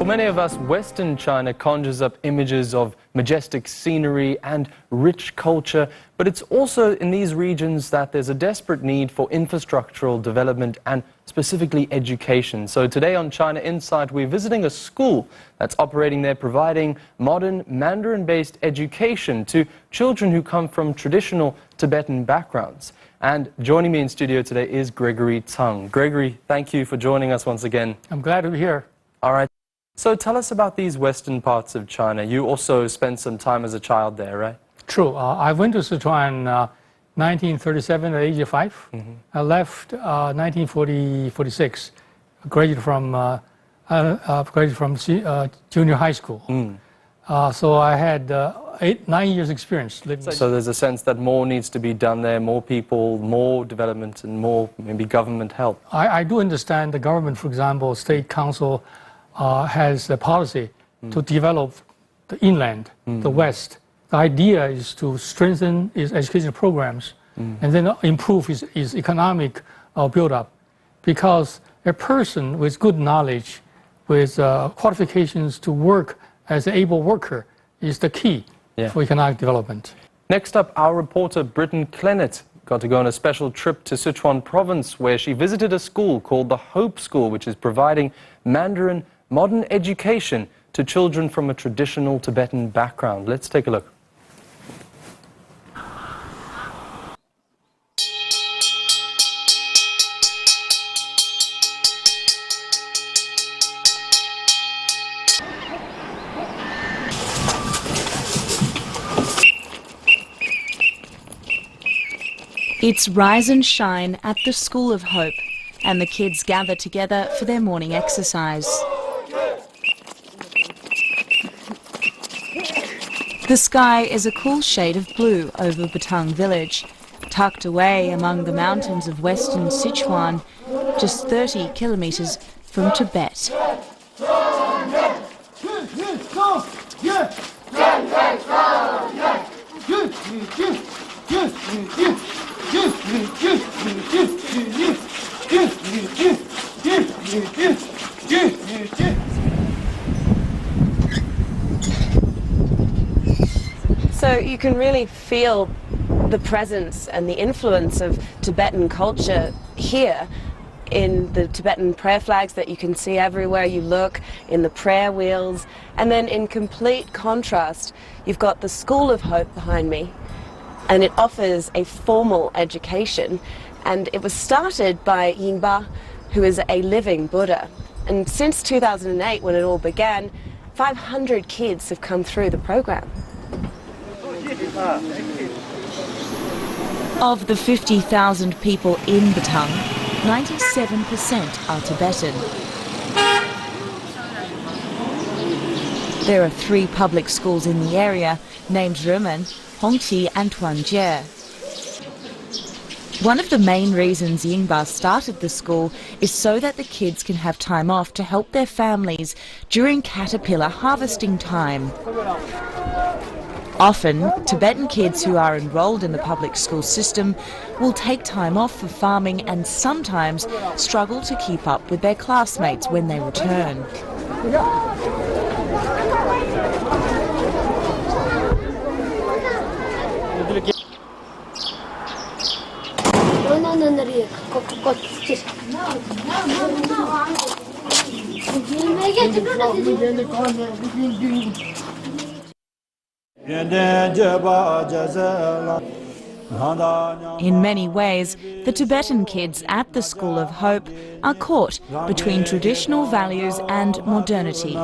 For many of us, Western China conjures up images of majestic scenery and rich culture, but it's also in these regions that there's a desperate need for infrastructural development and specifically education. So today on China Insight, we're visiting a school that's operating there, providing modern Mandarin-based education to children who come from traditional Tibetan backgrounds. And joining me in studio today is Gregory Tsang. Gregory, thank you for joining us once again. I'm glad to be here. All right. So tell us about these western parts of China. You also spent some time as a child there, right? True. I went to Sichuan 1937 at the age of 5. I left 1946. Graduated from junior high school. So I had 9 years experience living. So there's a sense that more needs to be done there, more people, more development, and more maybe government help. I do understand the government, for example, state council has a policy to develop the inland, the west. The idea is to strengthen its educational programs and then improve its economic build-up. Because a person with good knowledge, with qualifications to work as an able worker is the key for economic development. Next up, our reporter Britton Clennett got to go on a special trip to Sichuan province where she visited a school called the Hope School, which is providing Mandarin modern education to children from a traditional Tibetan background. Let's take a look. It's Rise and Shine at the School of Hope, and the kids gather together for their morning exercise. The sky is a cool shade of blue over Batang village, tucked away among the mountains of western Sichuan, just 30 kilometres from Tibet. So you can really feel the presence and the influence of Tibetan culture here in the Tibetan prayer flags that you can see everywhere you look, in the prayer wheels, and then in complete contrast you've got the School of Hope behind me, and it offers a formal education, and it was started by Yingba, who is a living Buddha, and since 2008 when it all began, 500 kids have come through the program. Of the 50,000 people in Batang, 97% are Tibetan. There are 3 public schools in the area, named Remen, Hongqi and Tuanjie. One of the main reasons Yingba started the school is so that the kids can have time off to help their families during caterpillar harvesting time. Often, Tibetan kids who are enrolled in the public school system will take time off for farming and sometimes struggle to keep up with their classmates when they return. In many ways, the Tibetan kids at the School of Hope are caught between traditional values and modernity.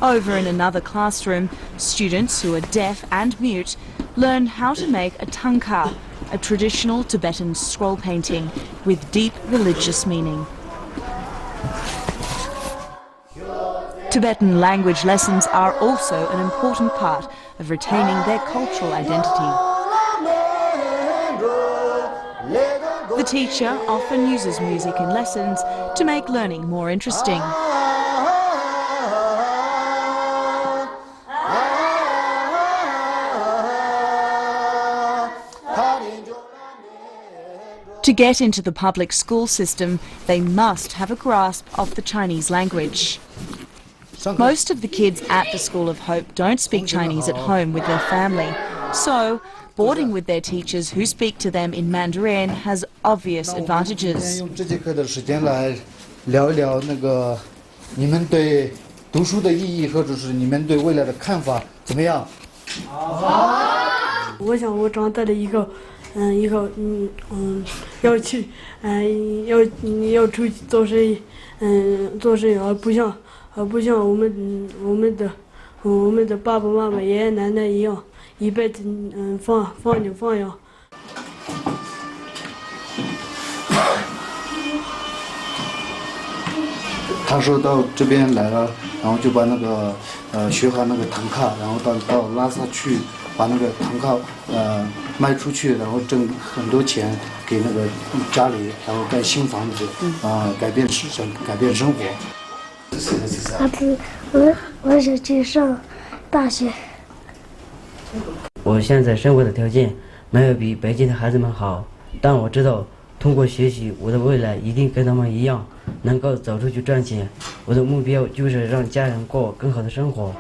Over in another classroom, students who are deaf and mute learn how to make a tangka, a traditional Tibetan scroll painting with deep religious meaning. Tibetan language lessons are also an important part of retaining their cultural identity. The teacher often uses music in lessons to make learning more interesting. To get into the public school system, they must have a grasp of the Chinese language. Most of the kids at the School of Hope don't speak Chinese at home with their family, so boarding with their teachers who speak to them in Mandarin has obvious advantages. 用这节课的时间来聊一聊那个你们对读书的意义，或者是你们对未来的看法怎么样？我想我长大了以后，要去，要出去做生意，做生意，而不像我们的爸爸妈妈、爷爷奶奶一样，一辈子放牛放羊。他说到这边来了，然后就把那个学好那个唐卡，然后到拉萨去把那个唐卡卖出去，然后挣很多钱给那个家里，然后盖新房子，改变生活。儿子，我想去上大学。我现在生活的条件没有比北京的孩子们好，但我知道通过学习，我的未来一定跟他们一样，能够走出去赚钱。我的目标就是让家人过更好的生活。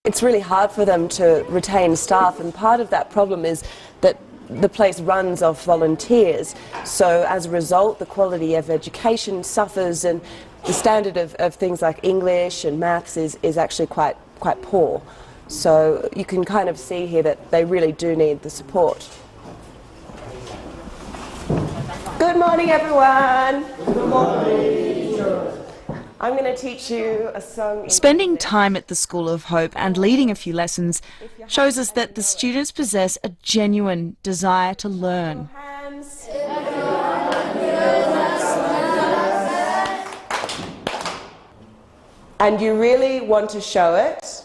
It's really hard for them to retain staff, and part of that problem is that the place runs off volunteers. So as a result, the quality of education suffers, and the standard of things like English and maths is actually quite poor. So you can kind of see here that they really do need the support. Good morning, everyone. Good morning. I'm going to teach you a song. Spending time at the School of Hope and leading a few lessons shows us that the students possess a genuine desire to learn. Hands. And you really want to show it.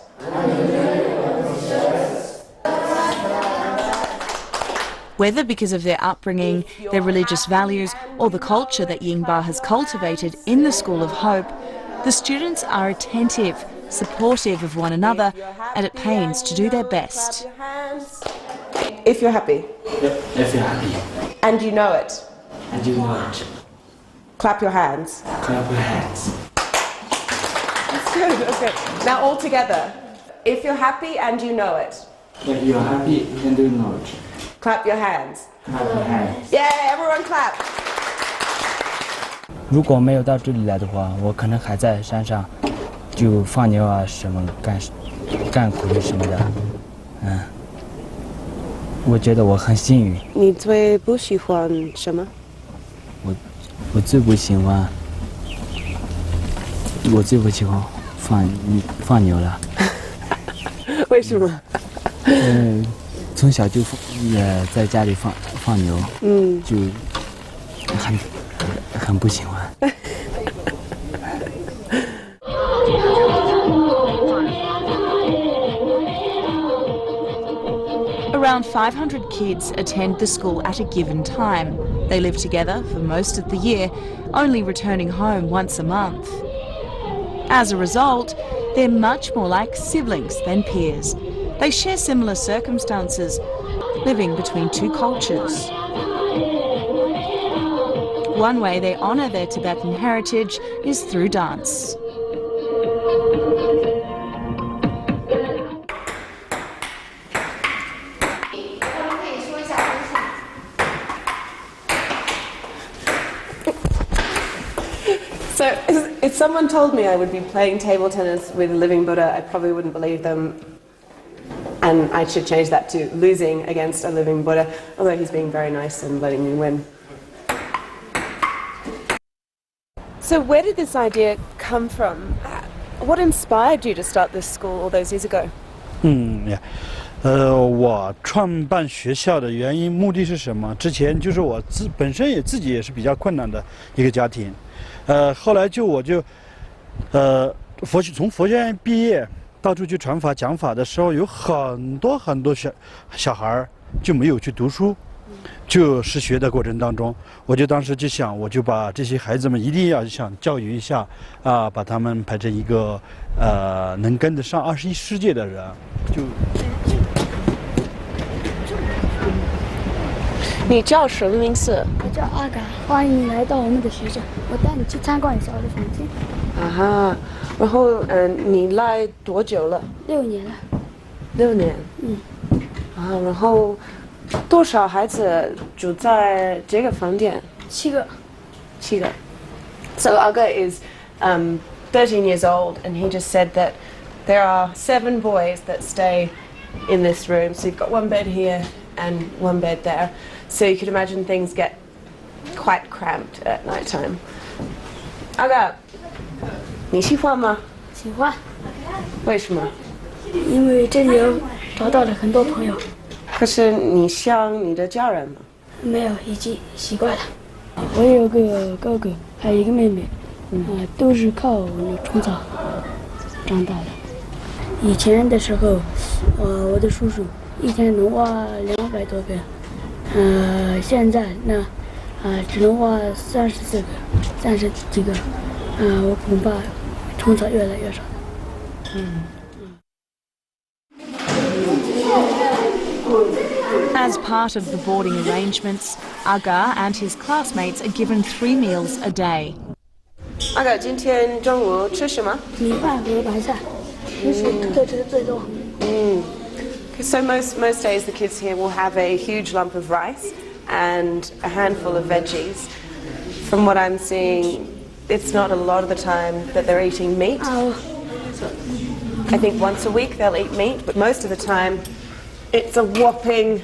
Whether because of their upbringing, their religious values, or the culture that Yingba has cultivated in the School of Hope, the students are attentive, supportive of one another, and at pains to do their best. If you're happy. Yep, if you're happy. And you know it. And you know it. Clap your hands. Clap your hands. That's good, okay. Now all together. If you're happy and you know it. If you're happy and you know it. Clap your hands. Clap your hands. Yeah, everyone clap. 如果没有到这里来的话，我可能还在山上，就放牛啊什么干苦力什么的，我觉得我很幸运。你最不喜欢什么？我最不喜欢放牛了。为什么？从小就也在家里放牛，就很不喜欢。Around 500 kids attend the school at a given time. They live together for most of the year, only returning home once a month. As a result, they're much more like siblings than peers. They share similar circumstances, living between two cultures. One way they honour their Tibetan heritage is through dance. So if someone told me I would be playing table tennis with a living Buddha, I probably wouldn't believe them. And I should change that to losing against a living Buddha, although he's being very nice and letting me win. So where did this idea come from? What inspired you to start this school all those years ago? 我创办学校的原因目的是什么？之前就是我本身自己也是比较困难的一个家庭，后来我就从佛学院毕业，到处去传法讲法的时候，有很多小孩就没有去读书，就是学的过程当中，我就当时就想，我就把这些孩子们一定要想教育一下啊，把他们排成一个能跟得上21世纪的人。就你叫什么名字？我叫阿嘎，欢迎来到我们的学校，我带你去参观一下我的房间。啊哈，然后你来多久了6年了。 ？6年。啊，然后多少孩子住在这个房间7个。7个。So Aga is 13 years old, and he just said that there are 7 boys that stay in this room. So you've got 1 bed here and 1 bed there. So you could imagine things get quite cramped at night time. Aga, 你喜欢吗？喜欢，为什么？因为这里有找到了很多朋友。可是你想你的家人吗？没有，已经习惯了。我有个哥哥，还有一个妹妹，都是靠我虫草长大的。以前的时候，我的叔叔一天能挖200多个，现在呢，只能挖34个、30几个，我恐怕虫草越来越少。As part of the boarding arrangements, Aga and his classmates are given 3 meals a day. Aga, 今天中午吃什么？米饭和白菜，这是吃的最多。So most days the kids here will have a huge lump of rice and a handful of veggies. From what I'm seeing, it's not a lot of the time that they're eating meat. I think once a week they'll eat meat, but most of the time it's a whopping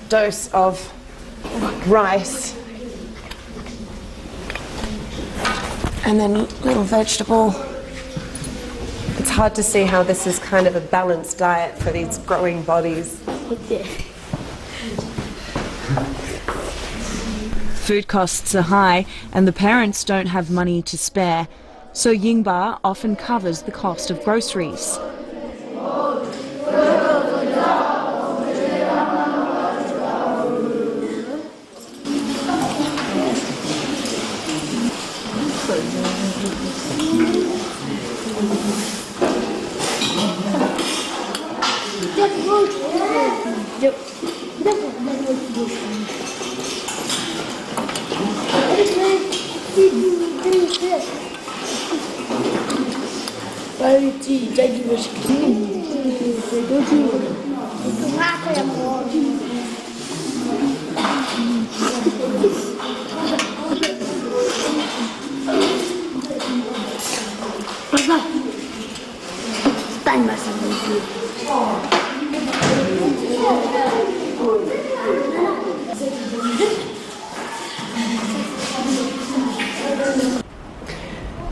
dose of rice and then little vegetable. It's hard to see how this is kind of a balanced diet for these growing bodies. Food costs are high and the parents don't have money to spare, so Yingba often covers the cost of groceries.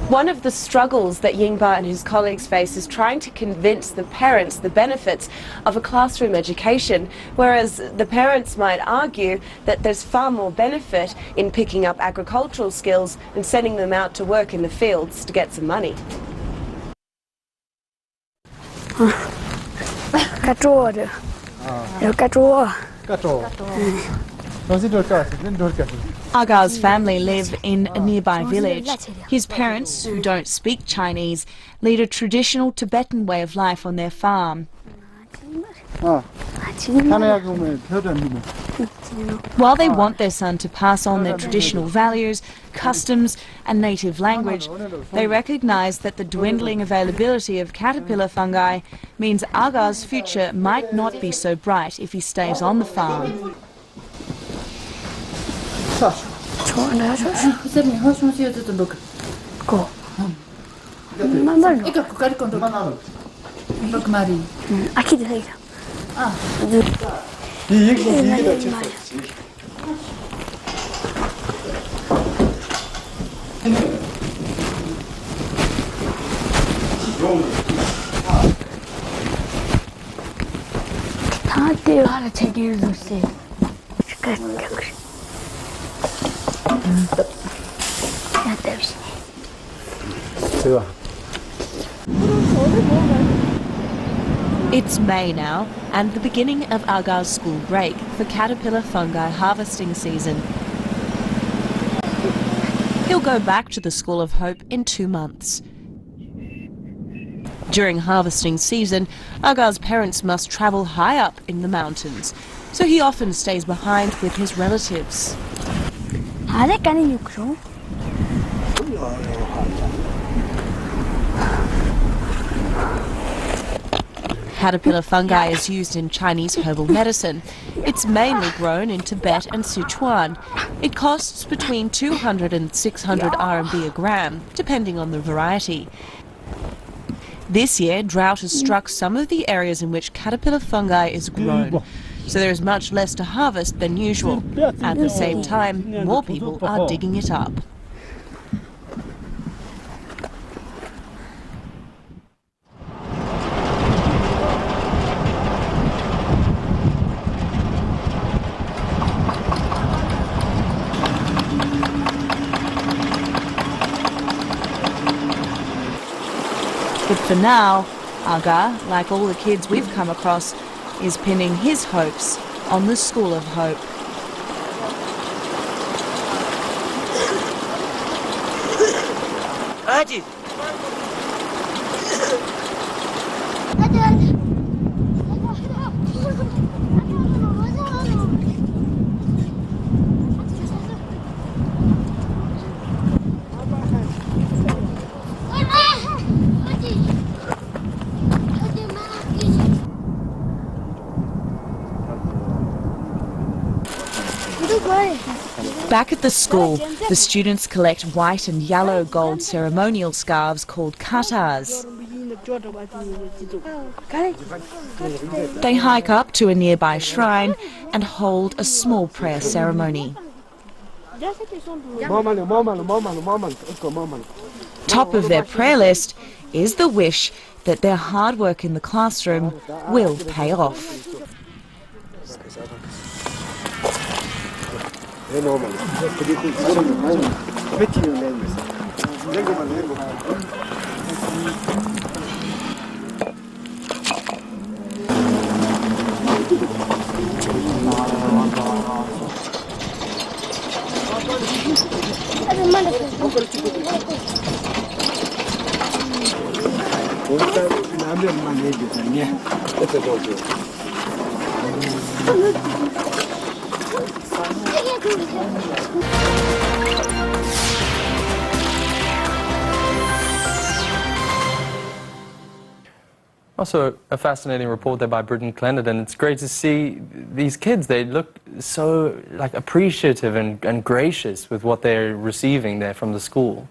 One of the struggles that Yingba and his colleagues face is trying to convince the parents the benefits of a classroom education, whereas the parents might argue that there's far more benefit in picking up agricultural skills and sending them out to work in the fields to get some money. 该做的，要该做。 Aga's family live in a nearby village. His parents, who don't speak Chinese, lead a traditional Tibetan way of life on their farm. While they want their son to pass on their traditional values, customs and native language, they recognise that the dwindling availability of caterpillar fungi means Aga's future might not be so bright if he stays on the farm. It's May now, and the beginning of Aghar's school break for caterpillar fungi harvesting season. He'll go back to the School of Hope in 2 months. During harvesting season, Aghar's parents must travel high up in the mountains, so he often stays behind with his relatives. Caterpillar fungi is used in Chinese herbal medicine. It's mainly grown in Tibet and Sichuan. It costs between 200 and 600 RMB a gram, depending on the variety. This year, drought has struck some of the areas in which caterpillar fungi is grown, so there is much less to harvest than usual. At the same time, more people are digging it up. But for now, Aghar, like all the kids we've come across, is pinning his hopes on the School of Hope. Back at the school, the students collect white and yellow gold ceremonial scarves called katars. They hike up to a nearby shrine and hold a small prayer ceremony. Top of their prayer list is the wish that their hard work in the classroom will pay off. Also, a fascinating report there by Britton Clendenin. It's great to see these kids. They look so appreciative and gracious with what they're receiving there from the school.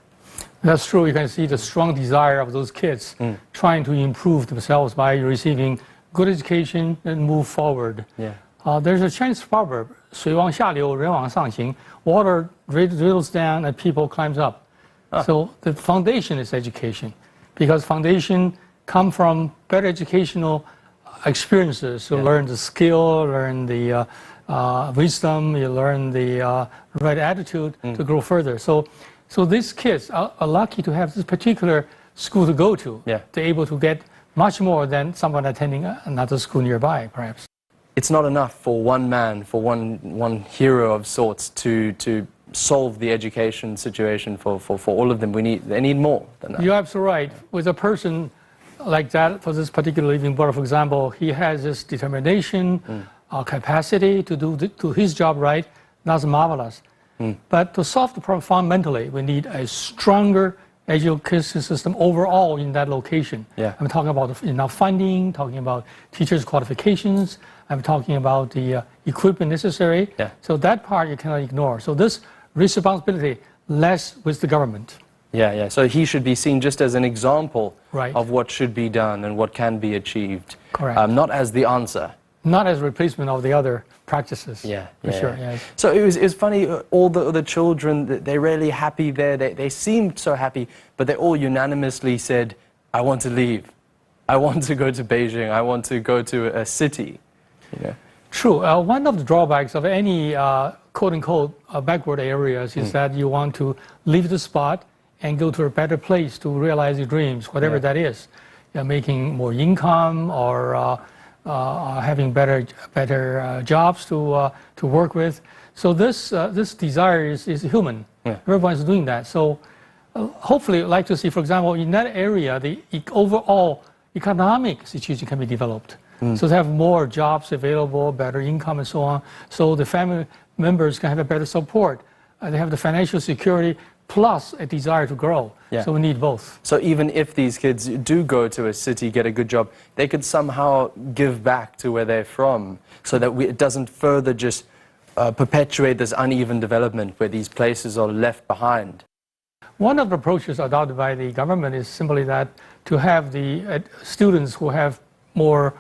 That's true. You can see the strong desire of those kids trying to improve themselves by receiving good education and move forward. Yeah. There's a Chinese proverb, 水往下流，人往上行. Water drizzles down and people climbs up. So the foundation is education, because foundation come from better educational experiences. You learn the skill, learn the wisdom, you learn the right attitude to grow further. So these kids are lucky to have this particular school to go to. Yeah. They're able to get much more than someone attending another school nearby, perhaps. It's not enough for one man, for one hero of sorts to solve the education situation for all of them. They need more than that. You're absolutely right. With a person like that, for this particular living brother, for example, he has this determination, capacity to do his job right. That's marvelous. But to solve the problem fundamentally, we need a stronger education system overall in that location. Yeah. I'm talking about enough funding, talking about teachers' qualifications, I'm talking about the equipment necessary. Yeah. So that part you cannot ignore. So this responsibility lies with the government. Yeah. So he should be seen just as an example Right. of what should be done and what can be achieved. Correct. Not as the answer. Not as a replacement of the other practices. Yeah, for sure. Yes. So it was funny, all the children, they're really happy there. They seemed so happy, but they all unanimously said, I want to leave. I want to go to Beijing. I want to go to a city. You know? True. One of the drawbacks of any quote-unquote backward areas is that you want to leave the spot and go to a better place to realize your dreams, whatever that is. making more income or having better jobs to work with. So this desire is human. Yeah. Everyone's doing that. So hopefully, I'd like to see, for example, in that area, the overall economic situation can be developed. So they have more jobs available, better income, and so on. So the family members can have a better support. They have the financial security plus a desire to grow. Yeah. So we need both. So even if these kids do go to a city, get a good job, they could somehow give back to where they're from, so that it doesn't further just perpetuate this uneven development where these places are left behind. One of the approaches adopted by the government is simply that to have the students who have more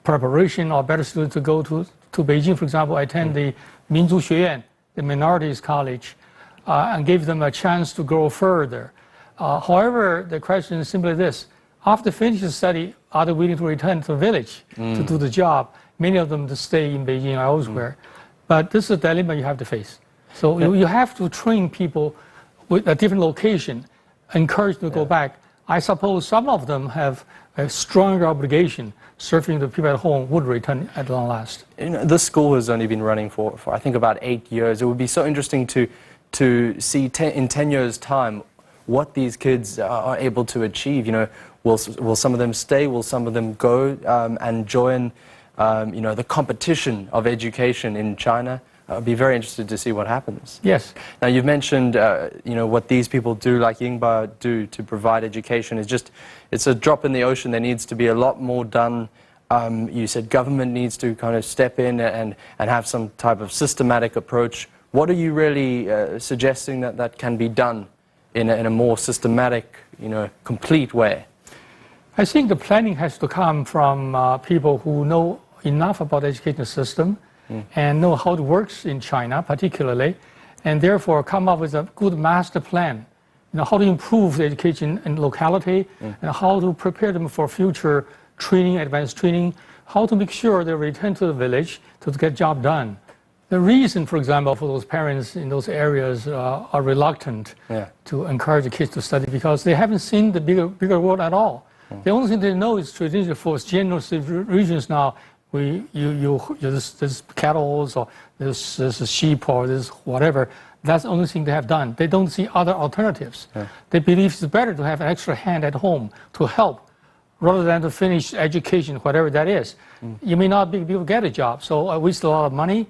preparation or better students to go to Beijing, for example, attend the Minzu Xueyuan, the minorities college, and give them a chance to grow further. However, the question is simply this: after finishing the study, are they willing to return to the village to do the job? Many of them to stay in Beijing or elsewhere. But this is a dilemma you have to face. So you have to train people with a different location, encourage them to go back. I suppose some of them have a stronger obligation. Serving the people at home would return at long last. You know, this school has only been running for I think about 8 years. It would be so interesting to see in 10 years' time what these kids are able to achieve. You know, will some of them stay? Will some of them go and join you know, the competition of education in China? I'd be very interested to see what happens. Yes. Now, you've mentioned, you know, what these people do, like Yingba do, to provide education is just, it's a drop in the ocean. There needs to be a lot more done. You said government needs to kind of step in and have some type of systematic approach. What are you really suggesting that can be done in a more systematic, you know, complete way? I think the planning has to come from people who know enough about the education system and know how it works in China particularly, and therefore come up with a good master plan. You know, how to improve the education in locality, and how to prepare them for future training, advanced training, how to make sure they return to the village to get job done. The reason, for example, for those parents in those areas are reluctant to encourage the kids to study because they haven't seen the bigger world at all. The only thing they know is traditional for general regions now. There's cattle or there's sheep or there's whatever. That's the only thing they have done. They don't see other alternatives. They believe it's better to have an extra hand at home to help rather than to finish education, whatever that is. You may not be able to get a job, so I waste a lot of money,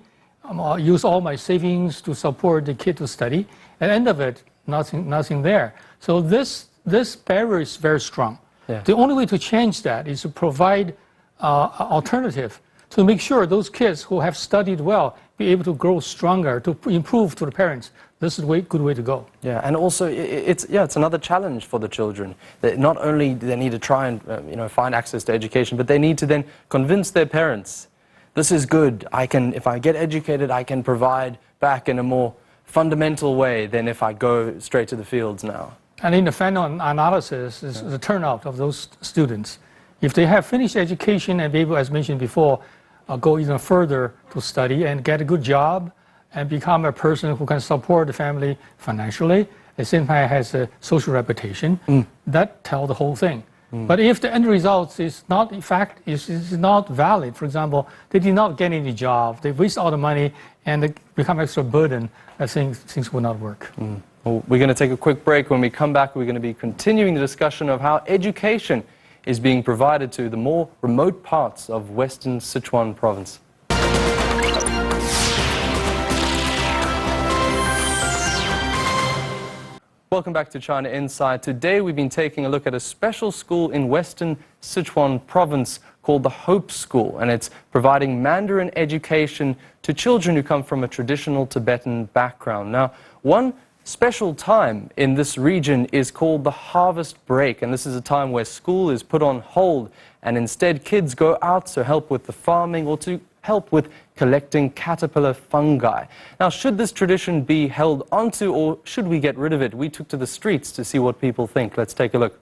use all my savings to support the kid to study. At the end of it, nothing there. So this barrier is very strong. The only way to change that is to provide alternative to make sure those kids who have studied well be able to grow stronger, to improve to the parents. This is a good way to go. Yeah, and also it's another challenge for the children. That not only do they need to try and you know, find access to education, but they need to then convince their parents, this is good. If I get educated, I can provide back in a more fundamental way than if I go straight to the fields now. And in the final analysis is the turnout of those students. If they have finished education and be able, as mentioned before, go even further to study and get a good job and become a person who can support the family financially, at the same time has a social reputation, that tells the whole thing. But if the end result is not, in fact, is not valid, for example, they did not get any job, they waste all the money and they become extra burden, I think things will not work. Well, we're going to take a quick break. When we come back, we're going to be continuing the discussion of how education is being provided to the more remote parts of Western Sichuan province. Welcome back to China Inside. Today we've been taking a look at a special school in Western Sichuan province called the Hope School, and it's providing Mandarin education to children who come from a traditional Tibetan background. Now, one special time in this region is called the harvest break, and this is a time where school is put on hold and instead kids go out to help with the farming or to help with collecting caterpillar fungi. Now, should this tradition be held onto or should we get rid of it? We took to the streets to see what people think. Let's take a look.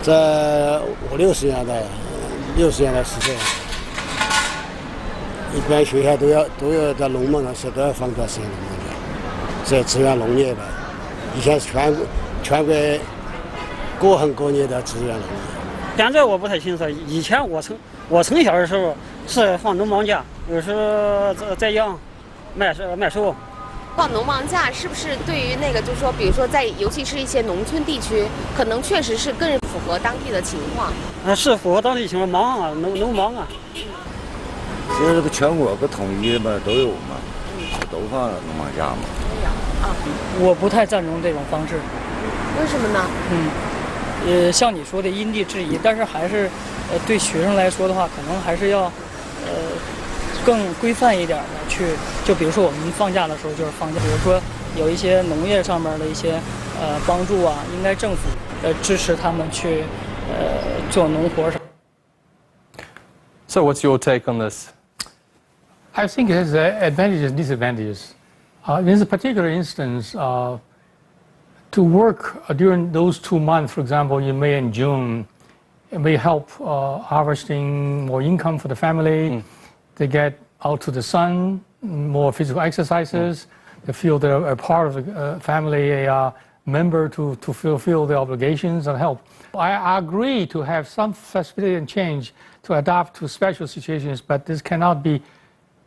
在50-60年代，60年代是这样，一般学校都要在农忙的时候都要放到山里面的，这支援农业的。以前全国各行各业的支援农业。现在我不太清楚，以前我从小的时候是放农忙假，有时候在养卖寿。放农忙假是不是对于那个就是说，比如说在尤其是一些农村地区，可能确实是更符合当地的情况？是符合当地情况，忙啊，农忙啊。现在这个全国不统一嘛，都有嘛，都放农忙假嘛。我不太赞成这种方式。为什么呢？像你说的因地制宜，但是还是对学生来说的话，可能还是要更规范一点的去，就比如说我们放假的时候就是放假，比如说有一些农业上面的一些帮助啊，应该政府支持他们去做农活什么。So what's your take on this? I think it has advantages and disadvantages. In this particular instance, to work during those 2 months, for example, in May and June, it may help harvesting more income for the family. They get out to the sun, more physical exercises. They feel they're a part of the family, a member to fulfill their obligations and help. I agree to have some flexibility and change to adapt to special situations, but this cannot be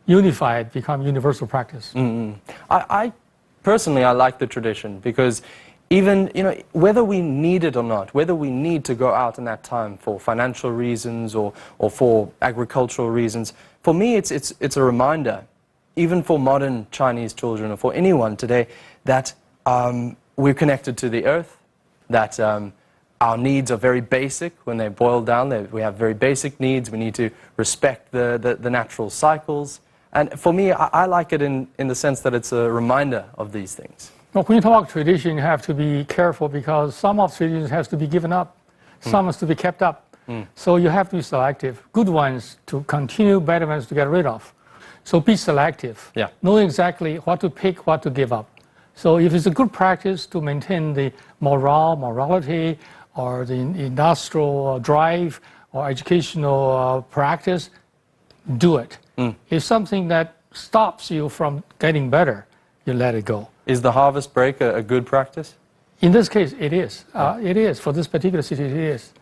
unified, become universal practice. I personally, I like the tradition because even, whether we need it or not, whether we need to go out in that time for financial reasons or for agricultural reasons, for me it's a reminder, even for modern Chinese children or for anyone today, that we're connected to the earth, that our needs are very basic when they boil down. We have very basic needs. We need to respect the natural cycles. And for me, I like it in the sense that it's a reminder of these things. Well, when you talk about tradition, you have to be careful because some of traditions has to be given up, some has to be kept up. So you have to be selective. Good ones to continue, bad ones to get rid of. So be selective. Yeah. Know exactly what to pick, what to give up. So if it's a good practice to maintain the morality, or the industrial drive, or educational practice, do it. If something that stops you from getting better, you let it go. Is the harvest break a good practice? In this case, it is. It is. For this particular situation, it is.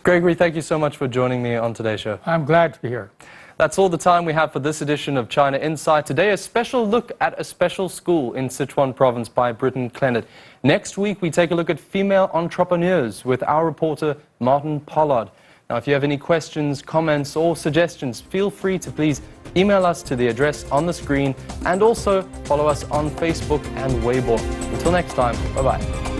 Gregory, thank you so much for joining me on today's show. I'm glad to be here. That's all the time we have for this edition of China Insight. Today, a special look at a special school in Sichuan province by Britton Clennett. Next week, we take a look at female entrepreneurs with our reporter, Martin Pollard. Now, if you have any questions, comments, or suggestions, feel free to please email us to the address on the screen and also follow us on Facebook and Weibo. Until next time, bye-bye.